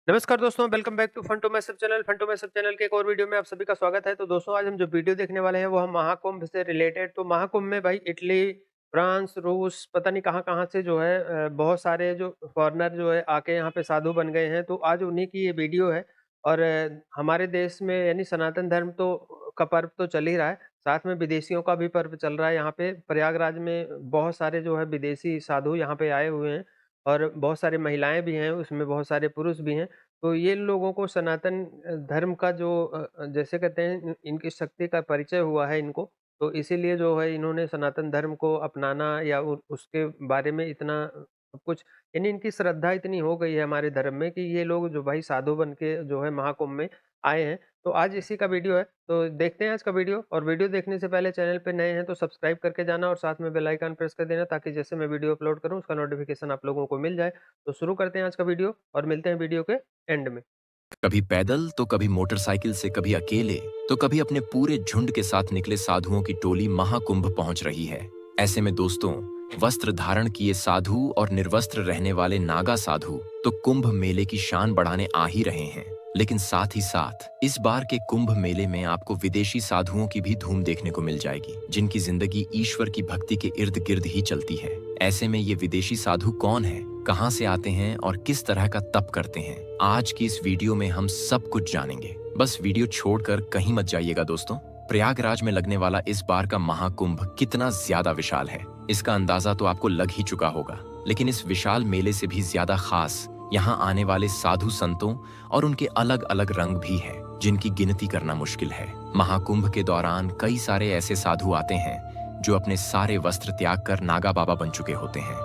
नमस्कार दोस्तों, welcome back to Funto message channel. Funto message channel के एक और वीडियो में आप सभी का स्वागत है। तो दोस्तों, आज हम जो वीडियो देखने वाले हैं वो हम महाकुंभ से रिलेटेड। तो महाकुंभ में भाई इटली, फ्रांस, रूस, पता नहीं कहाँ-कहाँ से जो है बहुत सारे जो फॉरेनर जो है आके यहाँ पे साधु बन गए हैं। तो आज उन्हीं की ये वीडियो है। और हमारे देश में यानी सनातन धर्म का पर्व तो चल ही रहा है, साथ में विदेशियों का भी पर्व चल रहा है। यहाँ पे प्रयागराज में बहुत सारे जो है विदेशी साधु यहाँ पे आए हुए हैं और बहुत सारी महिलाएँ भी हैं, उसमें बहुत सारे पुरुष भी हैं। तो ये लोगों को सनातन धर्म का जो जैसे कहते हैं इनकी शक्ति का परिचय हुआ है इनको, तो इसीलिए जो है इन्होंने सनातन धर्म को अपनाना या उ उसके बारे में इतना सब कुछ, यानी इनकी श्रद्धा इतनी हो गई है हमारे धर्म में कि ये लोग जो भाई साधु बन के जो है महाकुंभ में आए हैं। तो आज इसी का वीडियो है, तो देखते हैं आज का वीडियो। और वीडियो देखने से पहले चैनल पे नए हैं तो सब्सक्राइब करके जाना और साथ में बेल आइकन प्रेस कर देना, ताकि जैसे मैं वीडियो अपलोड करूँ उसका नोटिफ़िकेशन आप लोगों को मिल जाए। तो शुरू करते हैं आज का वीडियो और मिलते हैं वीडियो के एंड में। कभी पैदल तो कभी मोटरसाइकिल से, कभी अकेले तो कभी अपने पूरे झुंड के साथ निकले साधुओं की टोली महाकुंभ पहुंच रही है। ऐसे में दोस्तों, वस्त्र धारण किए साधु और निर्वस्त्र रहने वाले नागा साधु तो कुंभ मेले की शान बढ़ाने आ ही रहे हैं। लेकिन साथ ही साथ इस बार के कुंभ मेले में आपको विदेशी साधुओं की भी धूम देखने को मिल जाएगी, जिनकी जिंदगी ईश्वर की भक्ति के इर्द गिर्द ही चलती है। ऐसे में ये विदेशी साधु कौन है, कहां से आते हैं और किस तरह का तप करते हैं, आज की इस वीडियो में हम सब कुछ जानेंगे। बस वीडियो छोड़कर कहीं मत जाइएगा दोस्तों। प्रयागराज में लगने वाला इस बार का महाकुंभ कितना ज्यादा विशाल है, इसका अंदाजा तो आपको लग ही चुका होगा। लेकिन इस विशाल मेले से भी ज्यादा खास यहाँ आने वाले साधु संतों और उनके अलग अलग रंग भी हैं, जिनकी गिनती करना मुश्किल है। महाकुंभ के दौरान कई सारे ऐसे साधु आते हैं जो अपने सारे वस्त्र त्याग कर नागा बाबा बन चुके होते हैं।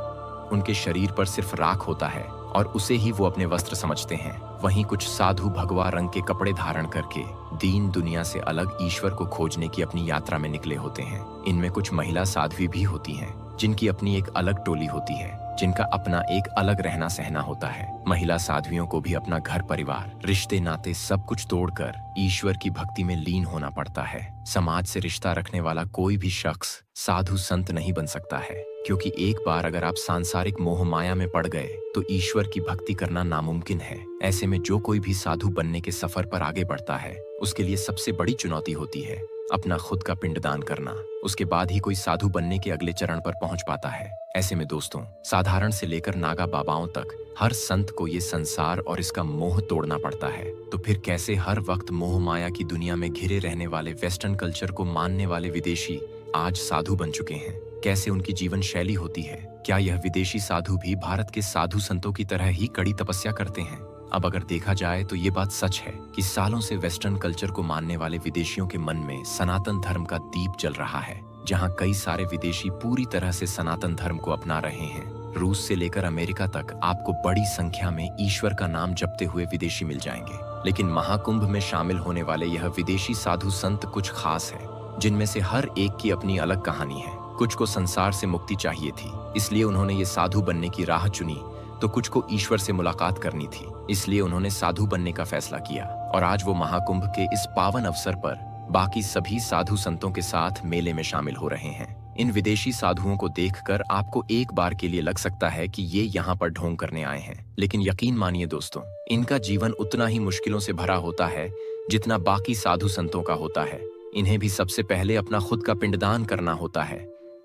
उनके शरीर पर सिर्फ राख होता है और उसे ही वो अपने वस्त्र समझते हैं। वहीं कुछ साधु भगवा रंग के कपड़े धारण करके दीन दुनिया से अलग ईश्वर को खोजने की अपनी यात्रा में निकले होते हैं। इनमें कुछ महिला साध्वी भी होती हैं, जिनकी अपनी एक अलग टोली होती है, जिनका अपना एक अलग रहना सहना होता है। महिला साध्वियों को भी अपना घर परिवार, रिश्ते नाते सब कुछ तोड़कर ईश्वर की भक्ति में लीन होना पड़ता है। समाज से रिश्ता रखने वाला कोई भी शख्स साधु संत नहीं बन सकता है, क्योंकि एक बार अगर आप सांसारिक मोह माया में पड़ गए तो ईश्वर की भक्ति करना नामुमकिन है। ऐसे में जो कोई भी साधु बनने के सफर पर आगे बढ़ता है, उसके लिए सबसे बड़ी चुनौती होती है अपना खुद का पिंडदान करना। उसके बाद ही कोई साधु बनने के अगले चरण पर पहुंच पाता है। ऐसे में दोस्तों, साधारण से लेकर नागा बाबाओं तक हर संत को ये संसार और इसका मोह तोड़ना पड़ता है। तो फिर कैसे हर वक्त मोह माया की दुनिया में घिरे रहने वाले वेस्टर्न कल्चर को मानने वाले विदेशी आज साधु बन चुके हैं? कैसे उनकी जीवन शैली होती है? क्या यह विदेशी साधु भी भारत के साधु संतों की तरह ही कड़ी तपस्या करते हैं? अब अगर देखा जाए तो ये बात सच है कि सालों से वेस्टर्न कल्चर को मानने वाले विदेशियों के मन में सनातन धर्म का दीप जल रहा है, जहां कई सारे विदेशी पूरी तरह से सनातन धर्म को अपना रहे हैं। रूस से लेकर अमेरिका तक आपको बड़ी संख्या में ईश्वर का नाम जपते हुए विदेशी मिल जाएंगे। लेकिन महाकुंभ में शामिल होने वाले यह विदेशी साधु संत कुछ खास है, जिनमें से हर एक की अपनी अलग कहानी है। कुछ को संसार से मुक्ति चाहिए थी, इसलिए उन्होंने ये साधु बनने की राह चुनी, तो कुछ को ईश्वर से मुलाकात करनी थी, इसलिए उन्होंने साधु बनने का फैसला किया। और आज वो महाकुंभ के इस पावन अवसर पर बाकी सभी साधु संतों के साथ मेले में शामिल हो रहे हैं। इन विदेशी साधुओं को देखकर आपको एक बार के लिए लग सकता है कि ये यहाँ पर ढोंग करने आए हैं, लेकिन यकीन मानिए दोस्तों, इनका जीवन उतना ही मुश्किलों से भरा होता है जितना बाकी साधु संतों का होता है। इन्हें भी सबसे पहले अपना खुद का पिंडदान करना होता है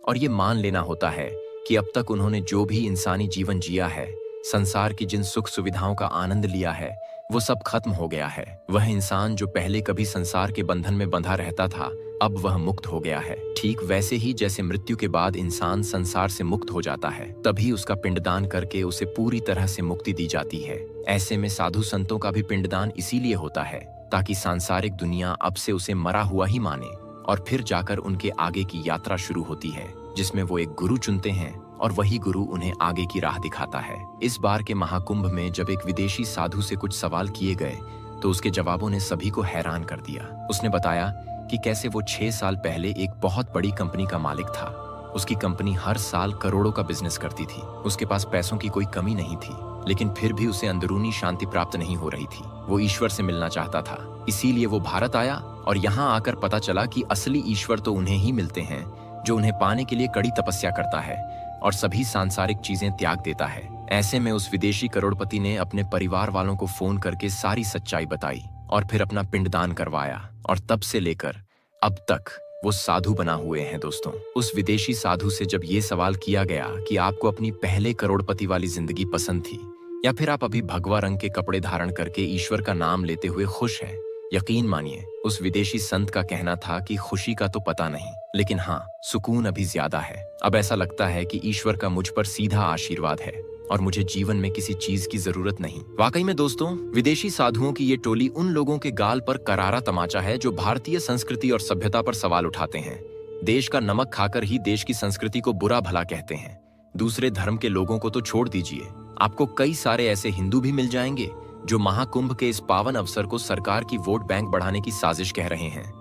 और ये मान लेना होता है कि अब तक उन्होंने जो भी इंसानी जीवन जिया है, संसार की जिन सुख सुविधाओं का आनंद लिया है, वो सब खत्म हो गया है। वह इंसान जो पहले कभी संसार के बंधन में बंधा रहता था, अब वह मुक्त हो गया है। ठीक वैसे ही जैसे मृत्यु के बाद इंसान संसार से मुक्त हो जाता है, तभी उसका पिंडदान करके उसे पूरी तरह से मुक्ति दी जाती है। ऐसे में साधु संतों का भी पिंडदान इसीलिए होता है ताकि सांसारिक दुनिया अब से उसे मरा हुआ ही माने, और फिर जाकर उनके आगे की यात्रा शुरू होती है, जिसमें वो एक गुरु चुनते हैं और वही गुरु उन्हें आगे की राह दिखाता है। इस बार के महाकुंभ में जब एक विदेशी साधु से कुछ सवाल किए गए तो उसके जवाबों ने सभी को हैरान कर दिया। उसने बताया कि कैसे वो 6 साल पहले एक बहुत बड़ी कंपनी का मालिक था। उसकी कंपनी हर साल करोड़ों का बिजनेस करती थी। उसके पास पैसों की कोई कमी नहीं थी, लेकिन फिर भी उसे अंदरूनी शांति प्राप्त नहीं हो रही थी। वो ईश्वर से मिलना चाहता था, इसीलिए वो भारत आया और यहाँ आकर पता चला कि असली ईश्वर तो उन्हें ही मिलते हैं जो उन्हें पाने के लिए कड़ी तपस्या करता है और सभी सांसारिक चीजें त्याग देता है। ऐसे में उस विदेशी करोड़पति ने अपने परिवार वालों को फोन करके सारी सच्चाई बताई और फिर अपना पिंडदान करवाया, और तब से लेकर अब तक वो साधु बना हुए हैं दोस्तों। उस विदेशी साधु से जब ये सवाल किया गया कि आपको अपनी पहले करोड़पति वाली जिंदगी पसंद थी या फिर आप अभी भगवा रंग के कपड़े धारण करके ईश्वर का नाम लेते हुए खुश हैं, यकीन मानिए उस विदेशी संत का कहना था कि खुशी का तो पता नहीं, लेकिन हाँ, सुकून अभी ज्यादा है। अब ऐसा लगता है कि ईश्वर का मुझ पर सीधा आशीर्वाद है और मुझे जीवन में किसी चीज की जरूरत नहीं। वाकई में दोस्तों, विदेशी साधुओं की ये टोली उन लोगों के गाल पर करारा तमाचा है जो भारतीय संस्कृति और सभ्यता पर सवाल उठाते हैं। देश का नमक खाकर ही देश की संस्कृति को बुरा भला कहते हैं। दूसरे धर्म के लोगों को तो छोड़ दीजिए, आपको कई सारे ऐसे हिंदू भी मिल जाएंगे जो महाकुंभ के इस पावन अवसर को सरकार की वोट बैंक बढ़ाने की साजिश कह रहे हैं।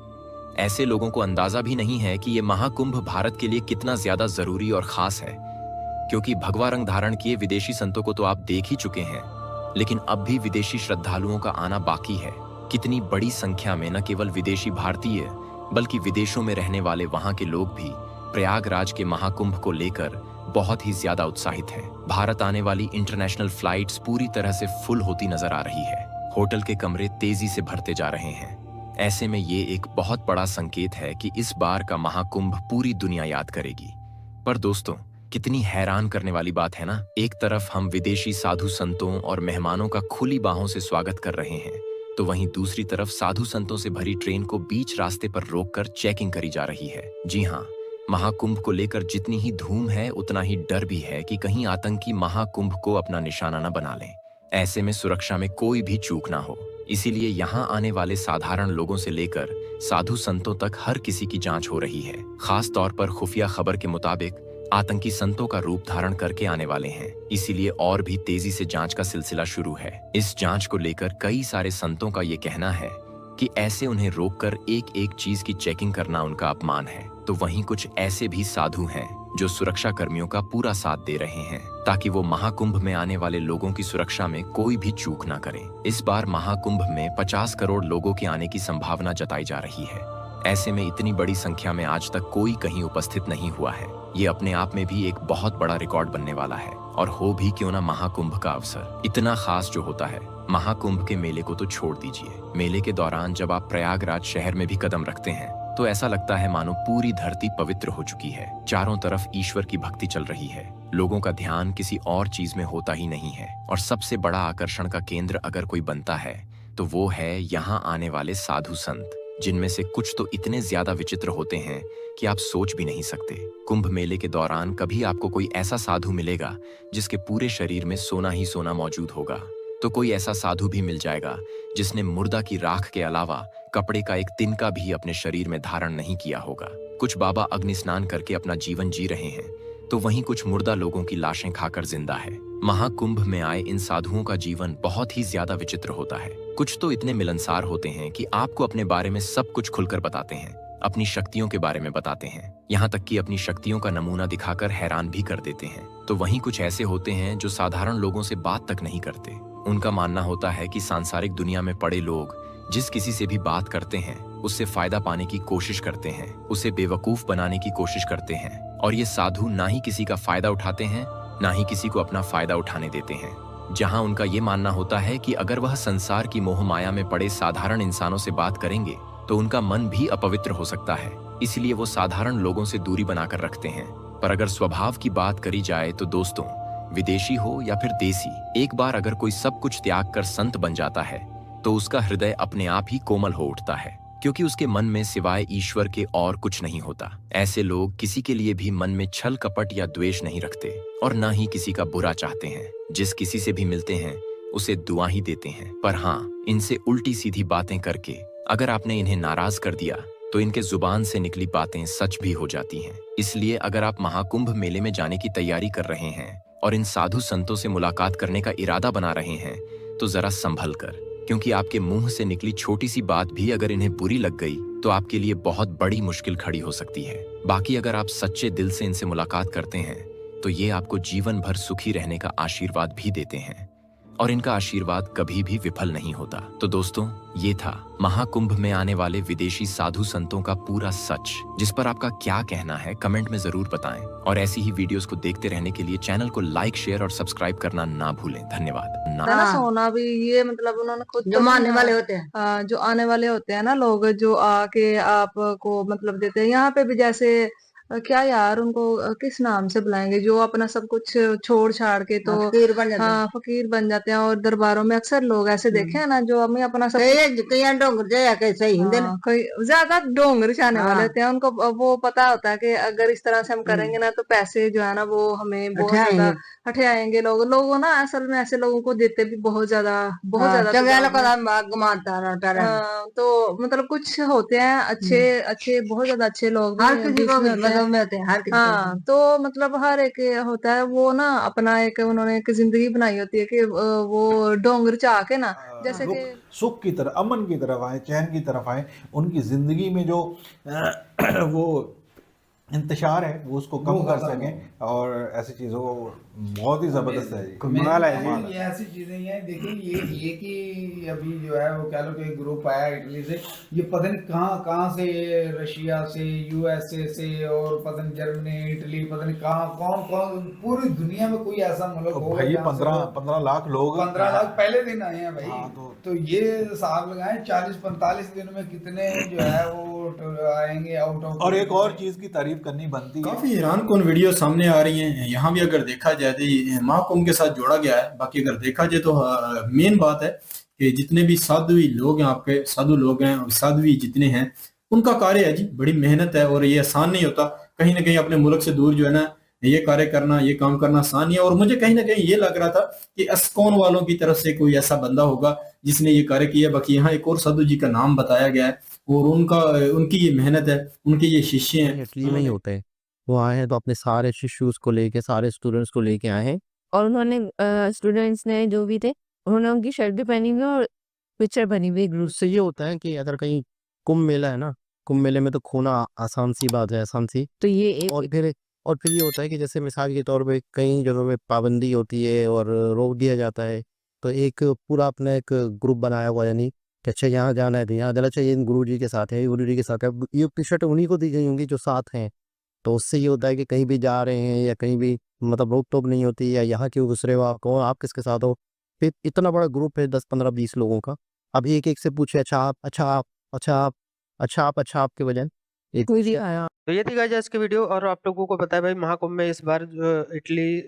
ऐसे लोगों को अंदाजा भी नहीं है कि ये महाकुंभ भारत के लिए कितना ज्यादा जरूरी और खास है, क्योंकि भगवा रंग धारण किए विदेशी संतों को तो आप देख ही चुके हैं, लेकिन अब भी विदेशी श्रद्धालुओं का आना बाकी है। कितनी बड़ी संख्या में न केवल विदेशी भारतीय बल्कि विदेशों में रहने वाले वहां के लोग भी प्रयागराज के महाकुंभ को लेकर बहुत ही ज्यादा उत्साहित हैं। भारत आने वाली इंटरनेशनल फ्लाइट्स पूरी तरह से फुल होती नजर आ रही है। होटल के कमरे तेजी से भरते जा रहे हैं। ऐसे में ये एक बहुत बड़ा संकेत है कि इस बार का महाकुंभ पूरी दुनिया याद करेगी। पर दोस्तों, कितनी हैरान करने वाली बात है ना, एक तरफ हम विदेशी साधु संतों और मेहमानों का खुली बाहों से स्वागत कर रहे हैं, तो वहीं दूसरी तरफ साधु संतों से भरी ट्रेन को बीच रास्ते पर रोककर चेकिंग करी जा रही है। जी हाँ, महाकुंभ को लेकर जितनी ही धूम है उतना ही डर भी है कि कहीं आतंकी महाकुंभ को अपना निशाना न बना लें। ऐसे में सुरक्षा में कोई भी चूक ना हो, इसीलिए यहाँ आने वाले साधारण लोगों से लेकर साधु संतों तक हर किसी की जांच हो रही है। खास तौर पर खुफिया खबर के मुताबिक आतंकी संतों का रूप धारण करके आने वाले हैं, इसीलिए और भी तेजी से जांच का सिलसिला शुरू है। इस जांच को लेकर कई सारे संतों का ये कहना है कि ऐसे उन्हें रोककर एक एक चीज की चेकिंग करना उनका अपमान है। तो वहीं कुछ ऐसे भी साधु हैं जो सुरक्षा कर्मियों का पूरा साथ दे रहे हैं ताकि वो महाकुंभ में आने वाले लोगों की सुरक्षा में कोई भी चूक ना करें। इस बार महाकुंभ में 50 करोड़ लोगों के आने की संभावना जताई जा रही है। ऐसे में इतनी बड़ी संख्या में आज तक कोई कहीं उपस्थित नहीं हुआ है। ये अपने आप में भी एक बहुत बड़ा रिकॉर्ड बनने वाला है। और हो भी क्यों ना महाकुंभ का अवसर इतना खास जो होता है, महाकुंभ के मेले को तो छोड़ दीजिए। मेले के दौरान जब आप प्रयागराज शहर में भी कदम रखते हैं तो ऐसा लगता है मानो पूरी धरती पवित्र हो चुकी है। चारों तरफ ईश्वर की भक्ति चल रही है। लोगों का ध्यान किसी और चीज में होता ही नहीं है। और सबसे बड़ा आकर्षण का केंद्र अगर कोई बनता है तो वो है यहाँ आने वाले साधु संत, जिनमें से कुछ तो इतने ज्यादा विचित्र होते हैं कि आप सोच भी नहीं सकते। कुंभ मेले के दौरान कभी आपको कोई ऐसा साधु मिलेगा जिसके पूरे शरीर में सोना ही सोना मौजूद होगा, तो कोई ऐसा साधु भी मिल जाएगा जिसने मुर्दा की राख के अलावा कपड़े का एक तिनका भी अपने शरीर में धारण नहीं किया होगा। कुछ बाबा अग्नि स्नान करके अपना जीवन जी रहे हैं, तो वहीं कुछ मुर्दा लोगों की लाशें खाकर जिंदा है। महाकुंभ में आए इन साधुओं का जीवन बहुत ही ज्यादा विचित्र होता है। कुछ तो इतने मिलनसार होते हैं कि आपको अपने बारे में सब कुछ खुलकर बताते हैं, अपनी शक्तियों के बारे में बताते हैं, यहाँ तक कि अपनी शक्तियों का नमूना दिखाकर हैरान भी कर देते हैं। तो वहीं कुछ ऐसे होते हैं जो साधारण लोगों से बात तक नहीं करते। उनका मानना होता है कि सांसारिक दुनिया में पड़े लोग जिस किसी से भी बात करते हैं उससे फायदा पाने की कोशिश करते हैं, उसे बेवकूफ बनाने की कोशिश करते हैं। और ये साधु ना ही किसी का फायदा उठाते हैं, ना ही किसी को अपना फायदा उठाने देते हैं। जहां उनका ये मानना होता है कि अगर वह संसार की मोह माया में पड़े साधारण इंसानों से बात करेंगे तो उनका मन भी अपवित्र हो सकता है, इसलिए वो साधारण लोगों से दूरी बनाकर रखते हैं। पर अगर स्वभाव की बात करी जाए तो दोस्तों, विदेशी हो या फिर देसी, एक बार अगर कोई सब कुछ त्याग कर संत बन जाता है तो उसका हृदय अपने आप ही कोमल हो उठता है, क्योंकि उसके मन में सिवाय ईश्वर के और कुछ नहीं होता। ऐसे लोग किसी के लिए भी मन में छल कपट या द्वेष नहीं रखते और ना ही किसी का बुरा चाहते हैं। जिस किसी से भी मिलते हैं उसे दुआ ही देते हैं। पर हाँ, इनसे उल्टी सीधी बातें करके अगर आपने इन्हें नाराज कर दिया तो इनके जुबान से निकली बातें सच भी हो जाती हैं। इसलिए अगर आप महाकुंभ मेले में जाने की तैयारी कर रहे हैं और इन साधु संतों से मुलाकात करने का इरादा बना रहे हैं तो जरा संभल कर, क्योंकि आपके मुंह से निकली छोटी सी बात भी अगर इन्हें बुरी लग गई तो आपके लिए बहुत बड़ी मुश्किल खड़ी हो सकती है। बाकी अगर आप सच्चे दिल से इनसे मुलाकात करते हैं तो ये आपको जीवन भर सुखी रहने का आशीर्वाद भी देते हैं। और इनका आशीर्वाद कभी भी विफल नहीं होता। तो दोस्तों, ये था महाकुंभ में आने वाले विदेशी साधु संतों का पूरा सच, जिस पर आपका क्या कहना है कमेंट में जरूर बताएं। और ऐसी ही वीडियोस को देखते रहने के लिए चैनल को लाइक, शेयर और सब्सक्राइब करना ना भूलें। धन्यवाद। है ना, सोना भी ये मतलब उन्होंने खुद जो तो मानने नहीं, वाले होते हैं। जो आने वाले होते हैं ना लोग, जो आके आपको मतलब देते हैं। यहाँ पे भी जैसे क्या यार उनको किस नाम से बुलाएंगे, जो अपना सब कुछ छोड़ छाड़ के तो फकीर बन जाते हैं। हाँ फकीर बन जाते हैं। और दरबारों में अक्सर लोग ऐसे देखे हैं ना, जो हमें अपना सब कई डोंगर जाया कैसे हिंदे हाँ, कोई ज्यादा डोंगर छाने वाले हाँ। होते हैं। उनको वो पता होता है कि अगर इस तरह से हम करेंगे ना तो पैसे जो है ना वो हमें बहुत ज्यादा हठियाएंगे। लोग ना असल में ऐसे लोगों को देते भी बहुत ज्यादा तो चंगेला बाद में। को मारता रहता है। तो मतलब कुछ होते हैं अच्छे अच्छे, बहुत ज्यादा अच्छे लोग हर भी किसी बीच को में होते हैं। मतलब में होते हैं, हर किसी को हाँ, तो मतलब हर एक होता है वो ना अपना एक उन्होंने एक जिंदगी बनाई होती है कि वो डोंगर चाह के ना, जैसे रुख कि सुख की तरफ, अमन की तरफ आए, चैन की तरफ आए, उनकी ज़िंदगी में जो वो इंतशार है वो उसको कम कर सकें। और ऐसी चीज़ों को बहुत ही ज़बरदस्त है जी। कमाल है जी। ये ऐसी चीजें ही हैं। देखिए ये कि अभी जो है वो कह लो कि ग्रुप आया इटली से, ये पता नहीं कहाँ कहाँ से, रशिया से, यूएसए से, और पता नहीं जर्मनी, इटली, पता नहीं कहाँ कौन कौन, पूरी दुनिया में कोई ऐसा मुल्क हो भाई 15 लाख लोग 15 लाख पहले दिन आए हैं भाई। हाँ, तो ये हिसाब लगाएं 40-45 दिन में कितने जो है वो आएंगे आउट ऑफ। और एक और चीज़ की तारीफ करनी बनती है। काफी हैरान कौन वीडियो सामने आ रही हैं। यहाँ भी अगर देखा जाए तो ये महाकुंभ के साथ जोड़ा गया है। बाकी अगर देखा जाए तो मेन बात है कि जितने भी साध्वी लोग हैं, आपके साधु लोग हैं और साध्वी जितने हैं, उनका कार्य है जी, बड़ी मेहनत है और ये आसान नहीं होता। कहीं ना कहीं अपने मुल्क से दूर जो है ना ये कार्य करना, ये काम करना आसान नहीं है। और मुझे कहीं ना कहीं ये लग रहा था कि अस्कोन वालों की तरफ से कोई ऐसा बंदा होगा जिसने ये कार्य किया। बाकी यहाँ एक और साधु जी का नाम बताया गया है और उनकी ये मेहनत है, उनके ये शिष्य हैं। इटली में ही होते हैं। वो आए हैं तो अपने सारे शिष्यूज को लेके, सारे स्टूडेंट्स को लेके आए हैं। और उन्होंने स्टूडेंट्स ने जो भी थे उन्होंने उनकी शर्ट भी पहनी हुई है और पिक्चर बनी हुई ग्रुप उससे ये होता है कि अगर कहीं कुंभ मेला है ना, कुंभ मेले में तो खोना आसान सी बात है, आसान सी। तो ये एक और फिर ये होता है कि जैसे मिसाल के तौर पे कई जगहों में पाबंदी होती है और रोक दिया जाता है, तो एक पूरा अपना एक ग्रुप बनाया हुआ है, यानी कि अच्छा यहाँ जाना है तो यहाँ जाना चाहिए, इन गुरु जी के साथ है, गुरु जी के साथ है। ये टी शर्ट उन्हीं को दी गई होंगी जो साथ हैं। तो उससे ये होता है कि कहीं भी जा रहे हैं या कहीं भी मतलब रोक टोक नहीं होती, या यहाँ क्यों घुस रहे हो, आप कौन, आप किसके साथ हो। फिर इतना बड़ा ग्रुप है 10 15 20 लोगों का। अब एक एक से पूछे अच्छा आप, अच्छा आप, अच्छा आप, अच्छा आपके वजह एक कोई भी आया। तो ये थी गाइस आज की वीडियो। और आप लोगों को पता है भाई महाकुंभ में इस बार जो इटली,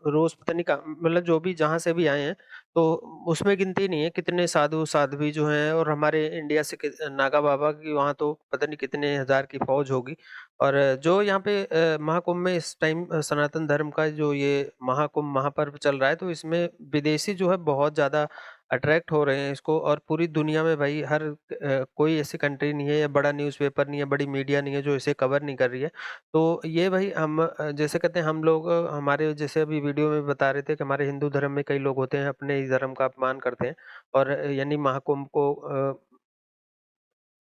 रूस, पता नहीं मतलब जो भी जहाँ से भी आए हैं, तो उसमें गिनती नहीं है कितने साधु साध्वी जो हैं। और हमारे इंडिया से नागा बाबा की वहाँ तो पता नहीं कितने हजार की फौज होगी। और जो यहाँ पे महाकुंभ में इस टाइम सनातन धर्म का जो ये महाकुंभ महापर्व चल रहा है, तो इसमें विदेशी जो है बहुत ज्यादा अट्रैक्ट हो रहे हैं इसको। और पूरी दुनिया में भाई हर कोई ऐसी कंट्री नहीं है या बड़ा न्यूज़पेपर नहीं है, बड़ी मीडिया नहीं है जो इसे कवर नहीं कर रही है। तो ये भाई हम जैसे कहते हैं हम लोग, हमारे जैसे अभी वीडियो में बता रहे थे कि हमारे हिंदू धर्म में कई लोग होते हैं अपने ही धर्म का अपमान करते हैं, और यानी महाकुंभ को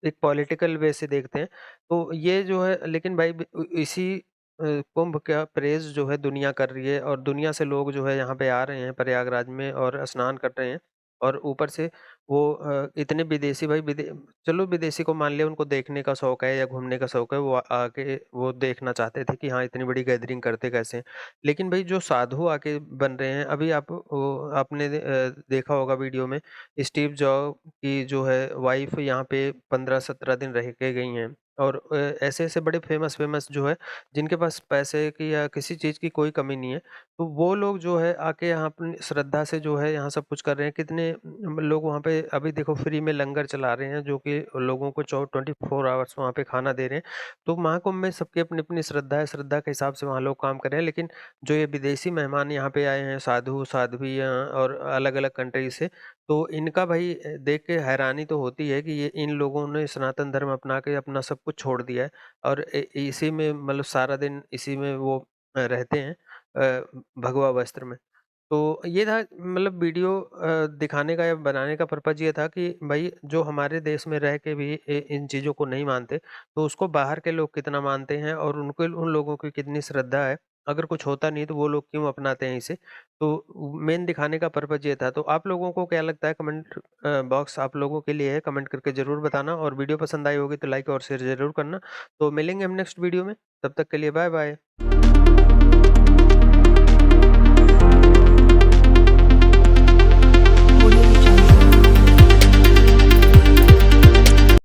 एक पॉलिटिकल वे से देखते हैं। तो ये जो है, लेकिन भाई इसी कुंभ का प्रेज़ जो है दुनिया कर रही है, और दुनिया से लोग जो है यहाँ पे आ रहे हैं प्रयागराज में और स्नान कर रहे हैं। और ऊपर से वो इतने विदेशी भाई चलो विदेशी को मान लिया, उनको देखने का शौक है या घूमने का शौक है, वो आके वो देखना चाहते थे कि हाँ इतनी बड़ी गैदरिंग करते कैसे हैं। लेकिन भाई जो साधु आके बन रहे हैं, अभी आपने देखा होगा वीडियो में, स्टीव जॉब की जो है वाइफ यहाँ पे 15-17 दिन रह के गई हैं। और ऐसे-ऐसे बड़े फेमस जो है जिनके पास पैसे की या किसी चीज़ की कोई कमी नहीं है, तो वो लोग जो है आके यहाँ अपनी श्रद्धा से जो है यहाँ सब कुछ कर रहे हैं। कितने लोग वहाँ पे अभी देखो फ्री में लंगर चला रहे हैं, जो कि लोगों को 24 आवर्स वहाँ पे खाना दे रहे हैं। तो महाकुंभ में सबकी अपनी-अपनी श्रद्धा है, श्रद्धा के हिसाब से वहाँ लोग काम कर रहे हैं। लेकिन जो ये विदेशी मेहमान यहाँ पे आए हैं, साधु साध्वियाँ और अलग-अलग कंट्री से, तो इनका भाई देख के हैरानी तो होती है कि ये इन लोगों ने सनातन धर्म अपना के अपना सब कुछ छोड़ दिया है, और इसी में मतलब सारा दिन इसी में वो रहते हैं भगवा वस्त्र में। तो ये था मतलब वीडियो दिखाने का या बनाने का पर्पज़ ये था कि भाई जो हमारे देश में रह के भी इन चीज़ों को नहीं मानते, तो उसको बाहर के लोग कितना मानते हैं और उनको उन लोगों की कितनी श्रद्धा है। अगर कुछ होता नहीं तो वो लोग क्यों अपनाते हैं इसे। तो मेन दिखाने का पर्पज़ ये था। तो आप लोगों को क्या लगता है, कमेंट बॉक्स आप लोगों के लिए है, कमेंट करके ज़रूर बताना। और वीडियो पसंद आई होगी तो लाइक और शेयर ज़रूर करना। तो मिलेंगे हम नेक्स्ट वीडियो में, तब तक के लिए बाय बाय।